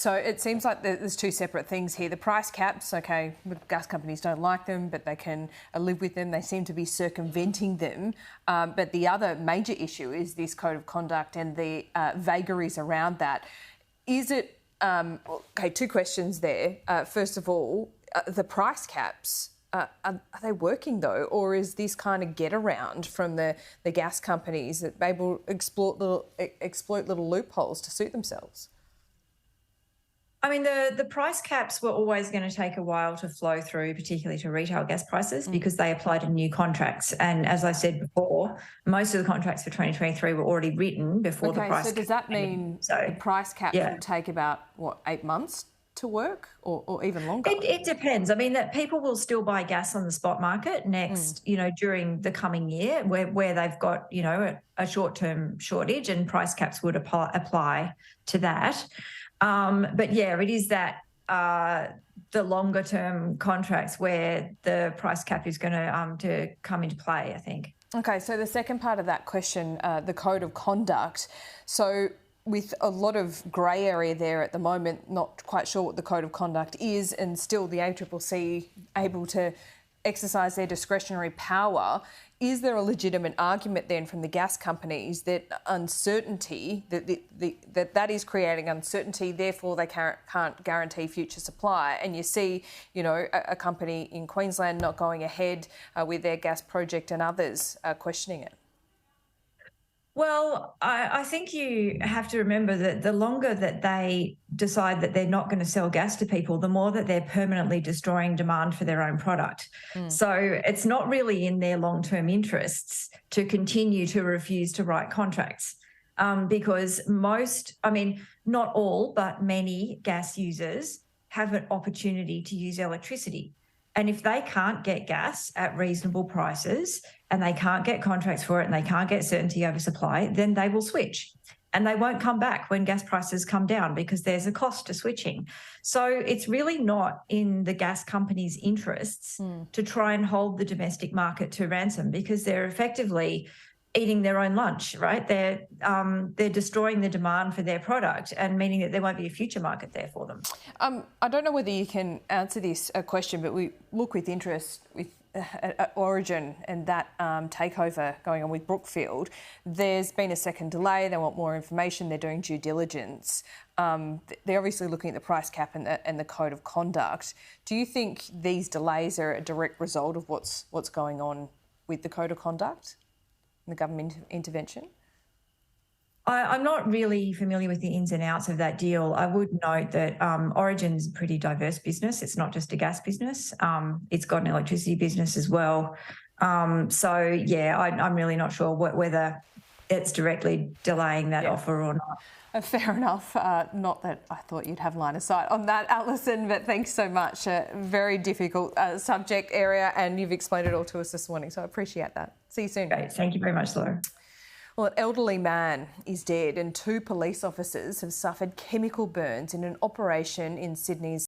So it seems like there's two separate things here. The price caps, okay, the gas companies don't like them, but they can live with them. They seem to be circumventing them. But the other major issue is this code of conduct and the vagaries around that. Is it, okay, two questions there. First of all, the price caps, are they working though? Or is this kind of get around from the gas companies that they will exploit little loopholes to suit themselves? I mean, the price caps were always going to take a while to flow through, particularly to retail gas prices, because they apply to new contracts. And as I said before, most of the contracts for 2023 were already written before the price. So does that mean the price caps will take about, 8 months to work or even longer? It depends. I mean, that people will still buy gas on the spot market next, during the coming year where they've got, a short-term shortage, and price caps would apply to that. But yeah, it is that the longer term contracts where the price cap is going to come into play, I think. Okay, so the second part of that question, the code of conduct. So with a lot of grey area there at the moment, not quite sure what the code of conduct is, and still the ACCC able to exercise their discretionary power, is there a legitimate argument then from the gas companies that uncertainty, that is creating uncertainty, therefore they can't guarantee future supply? And you see, a company in Queensland not going ahead with their gas project and others questioning it. Well, I think you have to remember that the longer that they decide that they're not going to sell gas to people, the more that they're permanently destroying demand for their own product. So it's not really in their long-term interests to continue to refuse to write contracts because not all, but many gas users have an opportunity to use electricity. And if they can't get gas at reasonable prices and they can't get contracts for it and they can't get certainty over supply, then they will switch. And they won't come back when gas prices come down because there's a cost to switching. So it's really not in the gas companies' interests to try and hold the domestic market to ransom, because they're effectively eating their own lunch, right? They're destroying the demand for their product, and meaning that there won't be a future market there for them. I don't know whether you can answer this question, but we look with interest with Origin and that takeover going on with Brookfield. There's been a second delay. They want more information. They're doing due diligence. They're obviously looking at the price cap and the code of conduct. Do you think these delays are a direct result of what's going on with the code of conduct? The government intervention? I'm not really familiar with the ins and outs of that deal. I would note that Origin's a pretty diverse business. It's not just a gas business. It's got an electricity business as well. I'm really not sure whether it's directly delaying that offer or not. Fair enough. Not that I thought you'd have line of sight on that, Alison, but thanks so much. Very difficult subject area, and you've explained it all to us this morning, so I appreciate that. See you soon. Great. Thank you very much, Laura. Well, an elderly man is dead and 2 police officers have suffered chemical burns in an operation in Sydney's